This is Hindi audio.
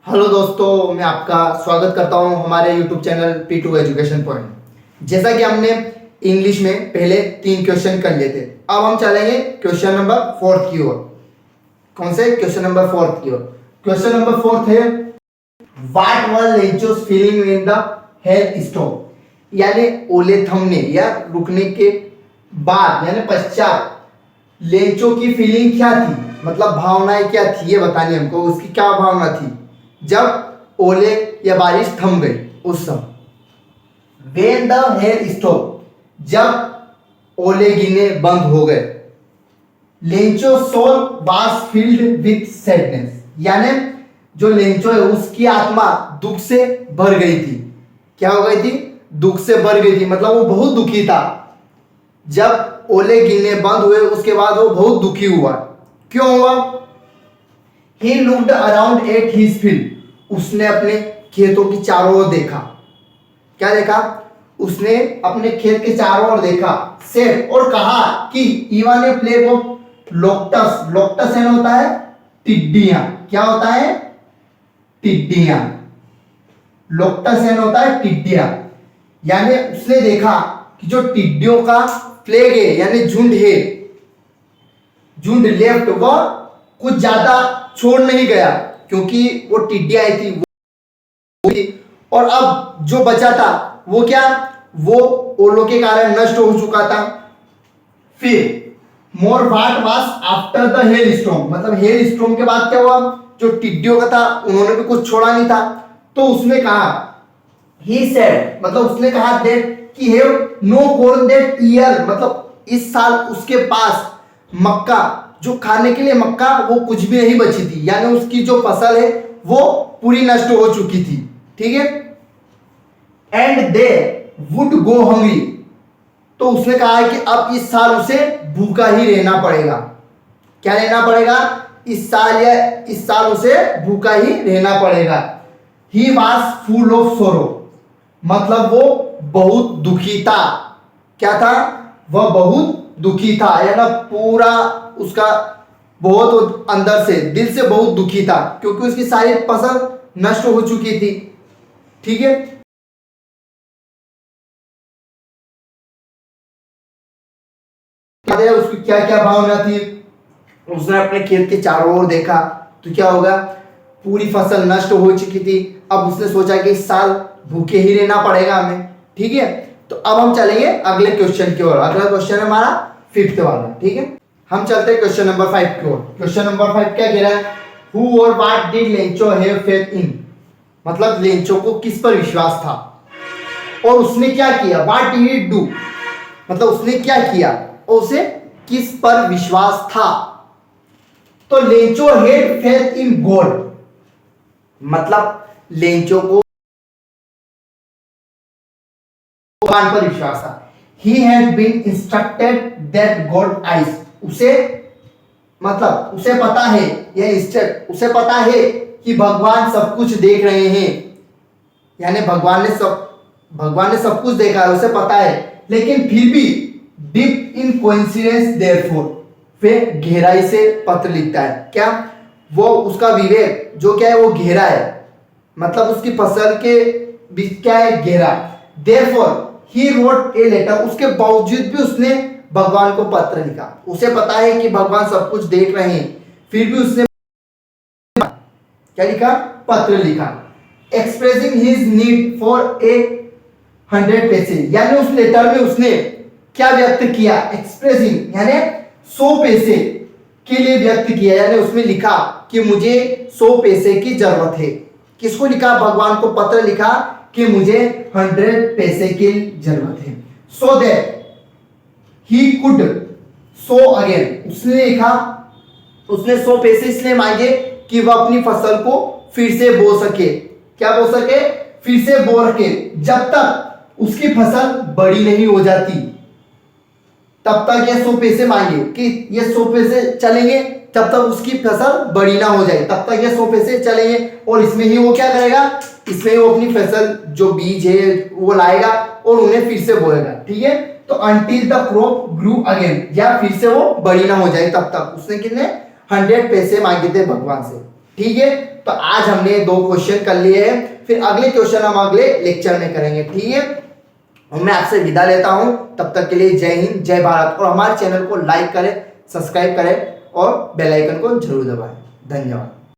हेलो दोस्तों, मैं आपका स्वागत करता हूं हमारे YouTube channel P2 education point. जैसा कि हमने इंग्लिश में पहले 3 क्वेश्चन कर लिए थे, अब हम चलेंगे क्वेश्चन नंबर 4 की ओर। कौन से क्वेश्चन नंबर 4 की ओर? क्वेश्चन नंबर 4 है what was Lencho's feeling in the hail storm, यानी ओले थमने या रुकने के बाद यानी पश्चात लेंचो की फीलिंग क्या थी, मतलब भावनाएं क्या थी, ये बतानी हमको। उसकी क्या भावना थी जब ओले या बारिश थम गई उस समय। वेन द हेल स्टॉप, जब ओले गिरने बंद हो गए। Lencho soul was filled with sadness, यानी जो लेंचो है उसकी आत्मा दुख से भर गई थी। क्या हो गई थी? दुख से भर गई थी, मतलब वो बहुत दुखी था। जब ओले गिरने बंद हुए उसके बाद वो बहुत दुखी हुआ। क्यों हुआ? He looked around at his field, उसने अपने खेतों की चारों ओर देखा। क्या देखा? उसने अपने खेत के चारों ओर देखा। सेड, और कहा कि even a plague of locusts, locusts एन होता है टिड्डियां। क्या होता है? टिड्डियां। लोक्टस एन होता है टिड्डियां, यानी उसने देखा कि जो टिड्डियों का प्लेग है यानी झुंड है, झुंड लेफ्ट, वह कुछ ज्यादा छोड़ नहीं गया क्योंकि वो टिड्डियां आई थी और अब जो बचा था वो क्या? वो ओलों के कारण नष्ट हो चुका था। फिर more what was after the hell storm, मतलब हेल स्टॉर्म के बाद क्या हुआ? जो टिड्डियों का था उन्होंने भी कुछ छोड़ा नहीं था, तो उसने कहा, ही सेड, मतलब उसने कहा दैट कि have no corn that year, मतलब इस साल उसके पास मक्का, जो खाने के लिए मक्का, वो कुछ भी नहीं बची थी, यानी उसकी जो फसल है वो पूरी नष्ट हो चुकी थी। ठीक है? And they would go hungry, तो उसने कहा है कि अब इस साल उसे भूखा ही रहना पड़ेगा। क्या रहना पड़ेगा? इस साल उसे भूखा ही रहना पड़ेगा। ही वॉज फुल ऑफ सोरो, मतलब वो बहुत दुखी था। क्या था? वह बहुत दुखी था, यानी पूरा उसका बहुत अंदर से, दिल से बहुत दुखी था क्योंकि उसकी सारी फसल नष्ट हो चुकी थी। ठीक है? उसकी क्या क्या भावना थी? उसने अपने खेत के चारों ओर देखा तो क्या होगा? पूरी फसल नष्ट हो चुकी थी। अब उसने सोचा कि इस साल भूखे ही रहना पड़ेगा हमें। ठीक है? तो अब हम चलेंगे अगले क्वेश्चन की ओर। अगला क्वेश्चन है हमारा 5th वाला। ठीक है? हम चलते हैं क्वेश्चन नंबर 5 की ओर। क्वेश्चन नंबर 5 क्या कह रहा है? हु और what did Lencho have faith in, मतलब लेंचो को किस पर विश्वास था और उसने क्या किया। व्हाट डिड इट डू, मतलब उसने क्या किया और उसे किस पर विश्वास था। तो Lencho had faith in God, मतलब लेंचो को भगवान पर विश्वास था। He had been instructed that God eyes, उसे, मतलब उसे पता है, उसे पता है कि भगवान सब कुछ देख रहे हैं, यानी भगवान ने सब कुछ देखा है, उसे पता है। लेकिन फिर भी डीप इन कोइंसिडेंस देयरफॉर, वे गहराई से पत्र लिखता है। क्या? वो उसका विवेक जो क्या है वो गहरा है, मतलब उसकी फसल के बीच क्या है? गहरा। Therefore he wrote a letter, उसके बावजूद भी उसने भगवान को पत्र लिखा। उसे पता है कि भगवान सब कुछ देख रहे हैं, फिर भी उसने क्या लिखा? पत्र लिखा। Expressing his need for a 100 पैसे, यानी उस लेटर में उसने क्या व्यक्त किया? एक्सप्रेसिंग यानी 100 पैसे के लिए व्यक्त किया, यानी उसमें लिखा कि मुझे 100 पैसे की जरूरत है। किसको लिखा? भगवान को पत्र लिखा कि मुझे 100 पैसे की जरूरत है। So that he could so again, उसने लिखा, उसने 100 पैसे इसलिए मांगे कि वह अपनी फसल को फिर से बो सके। क्या बो सके? फिर से बो सके। जब तक उसकी फसल बड़ी नहीं हो जाती तब तक ये 100 पैसे मांगे कि ये 100 पैसे चलेंगे जब तक उसकी फसल बड़ी ना हो जाए, तब तक ये 100 पैसे चलेंगे। और इसमें ही वो क्या करेगा? इसमें वो अपनी फसल जो बीज है वो लाएगा और उन्हें फिर से बोएगा। ठीक है? तो until the crop grew again, या फिर से वो बड़ी ना हो जाए तब तक उसने कितने 100 पैसे मांगे थे भगवान से। ठीक है, तो आज हमने 2 क्वेश्चन कर लिए हैं, फिर अगले क्वेश्चन हम अगले लेक्चर में करेंगे। ठीक है, और मैं आपसे विदा लेता हूं, तब तक के लिए जय हिंद जय भारत। और हमारे चैनल को लाइक करें, सब्सक्राइब करें और बेल आइकन को जरूर दबाएं। धन्यवाद।